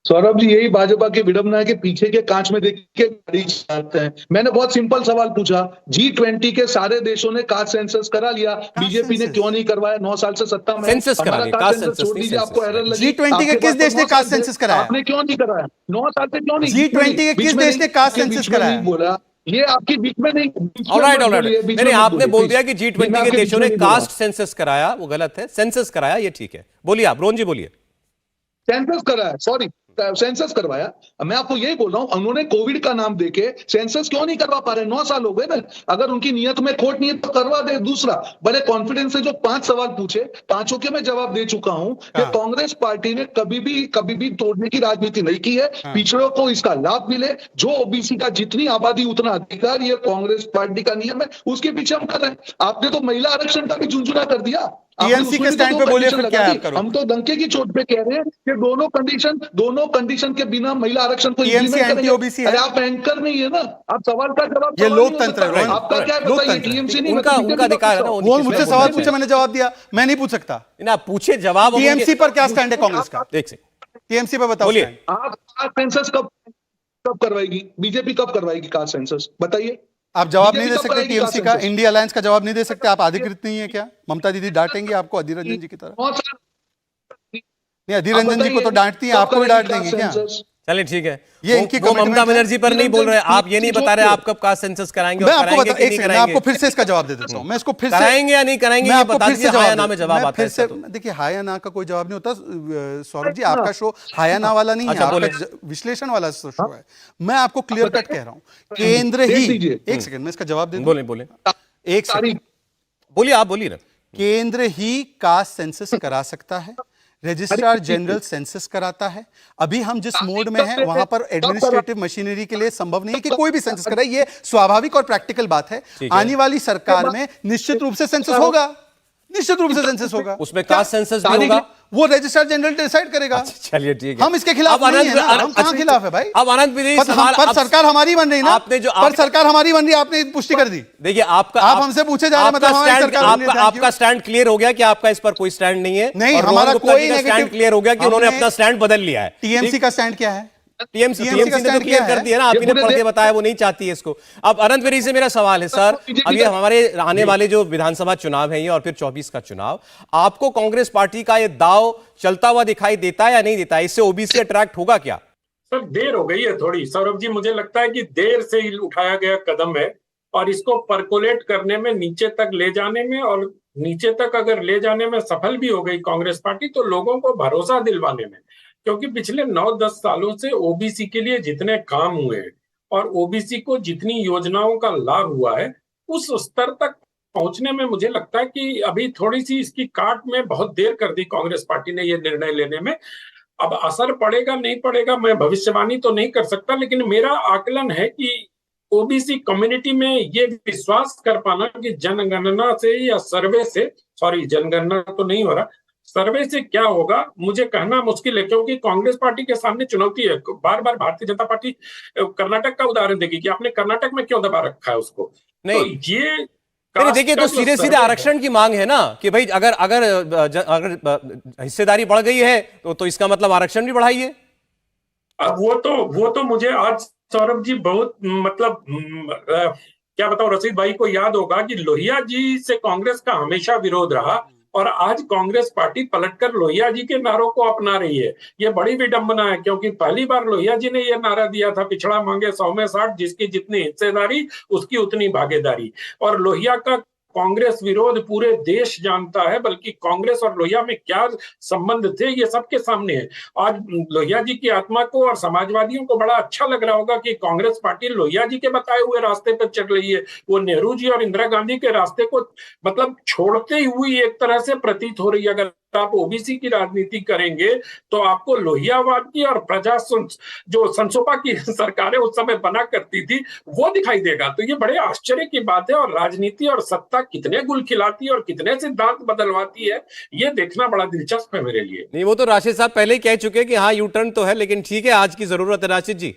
Speaker 3: सौरभ जी, यही भाजपा की विडंबना है कि पीछे के कांच में देख के गाड़ी चलाते हैं। मैंने बहुत सिंपल सवाल पूछा, G20 के सारे देशों ने कास्ट सेंसस करा लिया, बीजेपी ने क्यों नहीं करवाया? 9 साल से सत्ता में
Speaker 1: सेंसस करा लिया, कास्ट सेंसस
Speaker 3: छोड़
Speaker 1: नहीं,
Speaker 3: दीजिए, आपको एरर लगी।
Speaker 4: G20 के किस देश ने कास्ट सेंसस कराया?
Speaker 3: आपने क्यों नहीं कराया? 9 साल से क्यों नहीं?
Speaker 4: G20 के किस देश ने कास्ट सेंसस कराया?
Speaker 3: बोला ये आपकी बीच में नहीं।
Speaker 1: ऑलराइट, नहीं, आपने बोल दिया कि G20 के देशों ने कास्ट सेंसस कराया, वो गलत है, सेंसस कराया, ये ठीक है। बोलिए आप, रोहन जी बोलिए।
Speaker 3: सेंसस कराया, सॉरी, सेंसस करवाया। मैं आपको यही बोल रहा हूं, उन्होंने कोविड का नाम देके सेंसस क्यों नहीं करवा पा रहे? 9 साल हो गए ना। अगर उनकी नियत में खोट नहीं है तो करवा दे। दूसरा, बड़े कॉन्फिडेंस से जो 5 सवाल पूछे, पांचों के मैं जवाब दे चुका हूं कि कांग्रेस पार्टी ने कभी भी तोड़ने की राजनीति नहीं की है। पिछड़ों को इसका लाभ मिले, जो ओबीसी का जितनी आबादी उतना अधिकार, ये कांग्रेस पार्टी का नियम है, उसके पीछे हम कर रहे हैं। आपने तो महिला आरक्षण का भी झुंझुना कर दिया।
Speaker 4: टीएमसी के स्टैंड पे बोलिए, फिर क्या आप करोगे?
Speaker 3: हम तो डंके की चोट पे कह रहे हैं कि दोनों कंडीशन के बिना महिला आरक्षण को
Speaker 4: टीएमसी एंटी ओबीसी है।
Speaker 3: अरे आप एंकर नहीं है ना, आप सवाल का जवाब,
Speaker 4: ये लोकतंत्र है,
Speaker 3: आपका क्या बताइए? टीएमसी नहीं,
Speaker 1: उनका अधिकार है ना।
Speaker 4: वो मुझसे सवाल पूछे, मैंने जवाब दिया, मैं नहीं पूछ सकता।
Speaker 1: ना पूछे जवाब।
Speaker 4: टीएमसी पर क्या स्टैंड है कांग्रेस का?
Speaker 1: देख से
Speaker 4: टीएमसी पर बताओ।
Speaker 1: बोलिए।
Speaker 3: आप सेंसस कब करवाएगी? बीजेपी कब करवाएगी कास्ट सेंसस? बताइए।
Speaker 4: आप जवाब नहीं दे सकते टीएमसी का, इंडिया अलायंस का जवाब नहीं दे सकते? आप अधिकृत नहीं है क्या? ममता दीदी डांटेंगी आपको अधीर रंजन जी की तरह? नहीं, अधीर रंजन जी को तो डांटती है, आपको भी डांट देंगे क्या?
Speaker 1: चलिए ठीक है,
Speaker 4: ये इनकी
Speaker 1: वो ममता बनर्जी पर नहीं बोल रहे, आप ये नहीं बता रहे आप कब कास्ट सेंसस कराएंगे।
Speaker 4: मैं आपको बता, एक सेकंड, मैं आपको फिर से इसका जवाब दे देता हूं। मैं इसको फिर से
Speaker 1: कराएंगे या नहीं कराएंगे ये बता दीजिए, हाँ या ना में जवाब आता है।
Speaker 4: देखिए, हाँ या ना का कोई जवाब नहीं होता सौरभ जी। आपका शो हाँ या ना वाला नहीं है, आपका विश्लेषण वाला शो है। मैं आपको क्लियर कट कह रहा हूं, केंद्र ही, एक सेकंड मैं इसका जवाब दे दूं।
Speaker 1: बोले
Speaker 4: एक सेकंड,
Speaker 1: बोलिए, आप बोलिए ना।
Speaker 4: केंद्र ही कास्ट सेंसस करा सकता है, रजिस्ट्रार जनरल सेंसस कराता है। अभी हम जिस मोड में हैं, वहां पर एडमिनिस्ट्रेटिव मशीनरी के लिए संभव नहीं है कि कोई भी सेंसस कराए। ये स्वाभाविक और प्रैक्टिकल बात है। आने वाली सरकार में निश्चित रूप से सेंसस होगा। निश्चित रूप से सेंसस होगा।
Speaker 1: उसमें कास्ट सेंसस भी होगा,
Speaker 4: वो रजिस्ट्रार जनरल डिसाइड करेगा।
Speaker 1: चलिए ठीक है,
Speaker 4: हम इसके खिलाफ नहीं है ना, हम कहां खिलाफ है भाई?
Speaker 1: अब अनंत विधि
Speaker 4: पर सरकार हमारी बन रही ना,
Speaker 1: आपने जो
Speaker 4: पर सरकार हमारी बन रही, आपने पुष्टि कर दी।
Speaker 1: देखिए आपका,
Speaker 4: आप हमसे पूछे जा रहे हैं, मतलब हमारी सरकार बन रही है,
Speaker 1: आपका स्टैंड क्लियर हो गया कि आपका इस पर कोई स्टैंड नहीं है।
Speaker 4: नहीं,
Speaker 1: और
Speaker 4: हमारा
Speaker 1: रोहन गुप्ता
Speaker 4: कोई
Speaker 1: जी का स्टैंड क्लियर हो गया कि उन्होंने अपना स्टैंड बदल लिया है।
Speaker 4: टीएमसी का स्टैंड क्या है?
Speaker 1: टीएमसी
Speaker 4: का
Speaker 1: ने तो
Speaker 4: स्टैंड
Speaker 1: क्लियर
Speaker 4: क्या
Speaker 1: कर
Speaker 4: है?
Speaker 1: दिया ना, आप ही ने पढ़ के बताया वो नहीं चाहती है इसको। अब अनंत विधि से मेरा सवाल है सर, अब ये हमारे आने वाले जो विधानसभा चुनाव है ये, और फिर 24 का चुनाव, आपको कांग्रेस पार्टी का ये दाव चलता हुआ दिखाई देता है या नहीं देता है? इससे ओबीसी अट्रैक्ट होगा क्या?
Speaker 6: सर देर हो गई है थोड़ी सौरभ जी, मुझे लगता है कि देर से ही उठाया गया कदम है, और इसको परकोलेट करने में, नीचे तक ले जाने में, और नीचे तक अगर ले जाने में सफल भी हो गई कांग्रेस पार्टी तो लोगों को भरोसा दिलवाने में, क्योंकि पिछले 9-10 सालों से ओबीसी के लिए जितने काम हुए हैं और ओबीसी को जितनी योजनाओं का लाभ हुआ है, उस स्तर तक पहुंचने में मुझे लगता है कि अभी थोड़ी सी इसकी काट में बहुत देर कर दी कांग्रेस पार्टी ने ये निर्णय लेने में। अब असर पड़ेगा नहीं पड़ेगा मैं भविष्यवाणी तो नहीं कर सकता, लेकिन मेरा आकलन है कि ओबीसी कम्युनिटी में ये विश्वास कर पाना कि जनगणना से या सर्वे से, सॉरी जनगणना तो नहीं हो रहा, सर्वे से क्या होगा मुझे कहना मुश्किल है, क्योंकि कांग्रेस पार्टी के सामने चुनौती है। बार बार भारतीय जनता पार्टी कर्नाटक का उदाहरण देगी कि आपने कर्नाटक में क्यों दबा रखा है उसको।
Speaker 1: नहीं
Speaker 6: तो ये
Speaker 1: देखिए, तो सीधे सीधे आरक्षण की मांग है ना कि भाई अगर अगर अगर हिस्सेदारी बढ़ गई है तो इसका मतलब आरक्षण भी बढ़ाइए।
Speaker 6: अब वो तो मुझे आज सौरभ जी बहुत मतलब क्या बताऊं, रशीद भाई को याद होगा कि लोहिया जी से कांग्रेस का हमेशा विरोध रहा, और आज कांग्रेस पार्टी पलटकर लोहिया जी के नारों को अपना रही है। ये बड़ी विडंबना है, क्योंकि पहली बार लोहिया जी ने ये नारा दिया था, पिछड़ा मांगे 100 में 60, जिसकी जितनी हिस्सेदारी उसकी उतनी भागीदारी। और लोहिया का कांग्रेस विरोध पूरे देश जानता है, बल्कि कांग्रेस और लोहिया में क्या संबंध थे ये सबके सामने है। आज लोहिया जी की आत्मा को और समाजवादियों को बड़ा अच्छा लग रहा होगा कि कांग्रेस पार्टी लोहिया जी के बताए हुए रास्ते पर चल रही है, वो नेहरू जी और इंदिरा गांधी के रास्ते को मतलब छोड़ते हुई एक तरह से प्रतीत हो रही है। अगर आप ओबीसी की राजनीति करेंगे तो आपको लोहियावाद की और प्रजा जो संसोपा की सरकारें उस समय बना करती थी वो दिखाई देगा। तो ये बड़े आश्चर्य की बात है, और राजनीति और सत्ता कितने गुल खिलाती है और कितने सिद्धांत बदलवाती है, ये देखना बड़ा दिलचस्प है मेरे लिए।
Speaker 1: नहीं, वो तो राशिद साहब पहले ही कह चुके हैं कि हाँ यू टर्न तो है, लेकिन ठीक है आज की जरूरत है। राशिद जी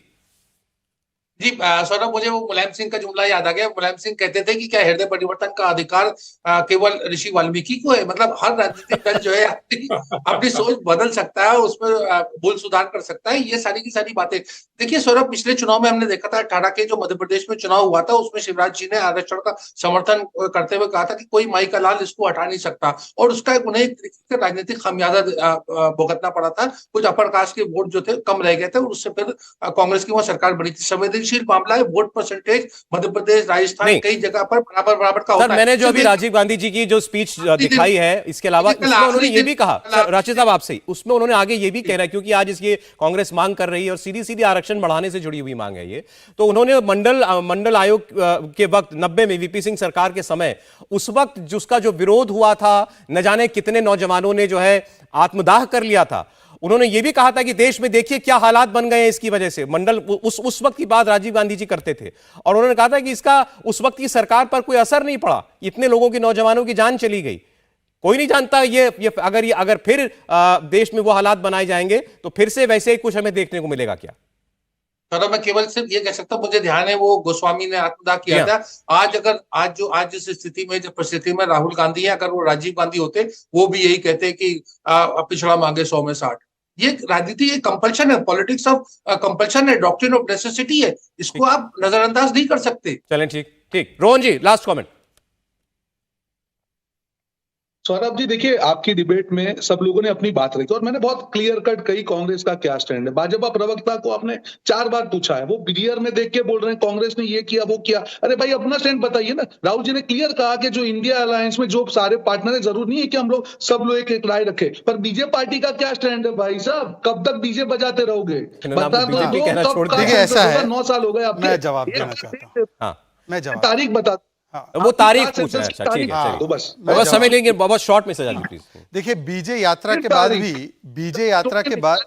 Speaker 5: जी सौरभ, मुझे वो मुलायम सिंह का जुमला याद आ गया। मुलायम सिंह कहते थे कि क्या हृदय परिवर्तन का अधिकार केवल ऋषि वाल्मीकि को है? मतलब हर राजनीतिक दल जो है अपनी सोच बदल सकता है, उसमें भूल सुधार कर सकता है, ये सारी की सारी बातें। देखिए सौरभ, पिछले चुनाव में हमने देखा था 18 के जो मध्य प्रदेश में चुनाव हुआ था उसमें शिवराज जी ने आरक्षण का समर्थन करते हुए कहा था कि कोई माई का लाल इसको हटा नहीं सकता, और उसका उन्हें एक तरीके से राजनीतिक खामियाजा भुगतना पड़ा था। कुछ अपर कास्ट के वोट जो थे कम रह गए थे, और उससे फिर कांग्रेस की वहां सरकार बनी थी। संवेदनशील मामला है, वोट परसेंटेज मध्य प्रदेश, राजस्थान कई जगह पर बराबर का होता है।
Speaker 1: मैंने जो अभी राजीव गांधी जी की जो स्पीच दिखाई है, इसके अलावा उसमें उन्होंने ये भी कहा, राशिद साहब आपसे, उसमें उन्होंने आगे ये भी कह रहा है, क्योंकि आज इसकी कांग्रेस मांग कर रही है और सीधी सीधी आरक्षण बढ़ाने से जुड़ी हुई मांग है ये, तो उन्होंने मंडल आयोग के वक्त 90 में वीपी सिंह सरकार के समय, उस वक्त जिसका जो विरोध हुआ था, न जाने कितने नौजवानों ने जो है आत्मदाह कर लिया था, उन्होंने यह भी कहा था कि देश में देखिए क्या हालात बन गए हैं इसकी वजह से। मंडल उस वक्त की बात राजीव गांधी जी करते थे, और उन्होंने कहा था कि इसका उस वक्त की सरकार पर कोई असर नहीं पड़ा, इतने लोगों की, नौजवानों की जान चली गई। कोई नहीं जानता ये अगर फिर देश में वो हालात बनाए जाएंगे तो फिर से वैसे ही कुछ हमें देखने को मिलेगा क्या?
Speaker 5: तो मैं केवल सिर्फ ये कह सकता हूँ, मुझे ध्यान है वो गोस्वामी ने आत्मदाह किया था। आज जिस स्थिति में, जब परिस्थिति में राहुल गांधी है, अगर वो राजीव गांधी होते वो भी यही कहते कि पिछड़ा मांगे 100 में 60। ये राजनीति, ये कंपल्शन है, पॉलिटिक्स ऑफ कंपल्शन है, डॉक्ट्रिन ऑफ नेसेसिटी है, इसको आप नजरअंदाज नहीं कर सकते।
Speaker 1: चलें, ठीक। रोहन जी लास्ट कमेंट।
Speaker 3: सौरभ जी देखिए, आपकी डिबेट में सब लोगों ने अपनी बात रखी और मैंने बहुत क्लियर कट कही कांग्रेस का क्या स्टैंड है। भाजपा प्रवक्ता को आपने 4 बार पूछा है, वो वीडियो में देख के बोल रहे हैं कांग्रेस ने ये किया वो किया। अरे भाई अपना स्टैंड बताइए ना। राहुल जी ने क्लियर कहा कि जो इंडिया अलायंस में जो सारे पार्टनर है, जरूर नहीं है कि हम लोग सब लोग एक राय रखे, पर बीजेपी पार्टी का क्या स्टैंड है भाई साहब? कब तक डीजे बजाते रहोगे? बता दो,
Speaker 4: ऐसा है
Speaker 3: 9 साल हो गए आपके।
Speaker 4: मैं जवाब देना चाहता हूँ, मैं
Speaker 3: तारीख बता,
Speaker 1: वो तारीख पूछ रहे हैं। अच्छा ठीक है,
Speaker 3: तो बस
Speaker 1: समय लेंगे, बहुत शॉर्ट मैसेज आ प्लीज।
Speaker 4: देखिए, बीजे यात्रा के बाद भी, बीजे यात्रा के बाद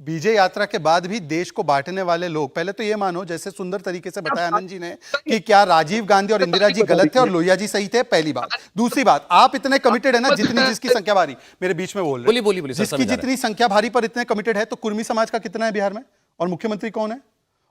Speaker 4: बीजे यात्रा के बाद भी देश को बांटने वाले लोग, पहले तो ये मानो, जैसे सुंदर तरीके से बताया आनंद जी ने, कि क्या राजीव गांधी और इंदिरा जी गलत थे और लोहिया जी सही थे, पहली बात। दूसरी बात, आप इतने कमिटेड है ना, जितनी जिसकी संख्या भारी, मेरे बीच में बोल रहे हैं,
Speaker 1: बोलिए सर,
Speaker 4: जिसकी जितनी संख्या भारी पर इतने कमिटेड है, तो कुर्मी समाज का कितना है बिहार में, और मुख्यमंत्री कौन है?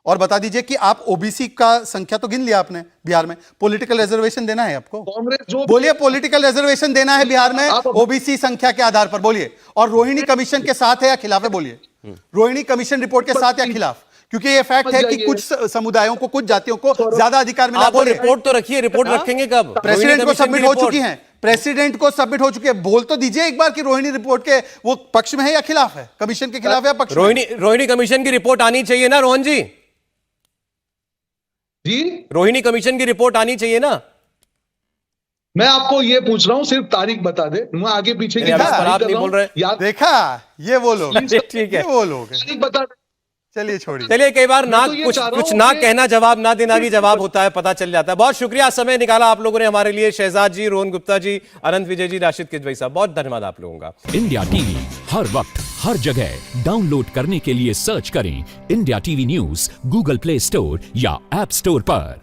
Speaker 4: और बता दीजिए कि आप ओबीसी का संख्या तो गिन लिया आपने बिहार में, पॉलिटिकल रिजर्वेशन देना है आपको,
Speaker 3: कांग्रेस जो
Speaker 4: बोलिए पॉलिटिकल रिजर्वेशन देना है बिहार में ओबीसी संख्या के आधार पर, बोलिए। और रोहिणी कमीशन के साथ है या खिलाफ है, बोलिए। रोहिणी कमीशन रिपोर्ट के साथ या खिलाफ? क्योंकि ये फैक्ट है कि कुछ समुदायों को, कुछ जातियों को ज्यादा अधिकार मिला।
Speaker 1: आप वो रिपोर्ट तो रखिए, रिपोर्ट रखेंगे कब?
Speaker 4: प्रेसिडेंट को सबमिट हो चुकी है, प्रेसिडेंट को सबमिट हो चुकी है। बोल तो दीजिए एक बार कि रोहिणी रिपोर्ट के वो पक्ष में है या खिलाफ है, कमीशन के खिलाफ है या पक्ष में?
Speaker 1: रोहिणी कमीशन की रिपोर्ट आनी चाहिए ना रोहन जी?
Speaker 3: जी,
Speaker 1: रोहिणी कमीशन की रिपोर्ट आनी चाहिए ना?
Speaker 3: मैं आपको ये पूछ रहा हूं, सिर्फ तारीख बता दे, मैं आगे पीछे की
Speaker 1: अब इस पर
Speaker 3: बात
Speaker 1: आप
Speaker 3: कर
Speaker 1: नहीं
Speaker 3: रहा
Speaker 1: बोल
Speaker 3: हूं।
Speaker 1: रहे।
Speaker 3: याद
Speaker 4: देखा, ये वो लोग,
Speaker 1: ठीक है,
Speaker 4: ये वो लोग हैं।
Speaker 3: तारीख बता दे।
Speaker 4: चलिए छोड़िए।
Speaker 1: चलिए, कई बार ना
Speaker 3: तो ये
Speaker 1: कुछ
Speaker 3: चाह रहा
Speaker 1: कुछ
Speaker 3: हूं
Speaker 1: ना
Speaker 3: कि-
Speaker 1: कहना जवाब ना देना भी जवाब होता है, पता चल जाता है। बहुत शुक्रिया, समय निकाला आप लोगों ने हमारे लिए। शहजाद जी, रोहन गुप्ता जी, अनंत विजय जी, राशिद किदवई साहब, बहुत धन्यवाद आप लोगों का।
Speaker 7: इंडिया टीवी हर वक्त हर जगह डाउनलोड करने के लिए सर्च करें India TV news Google play store या ऐप स्टोर पर।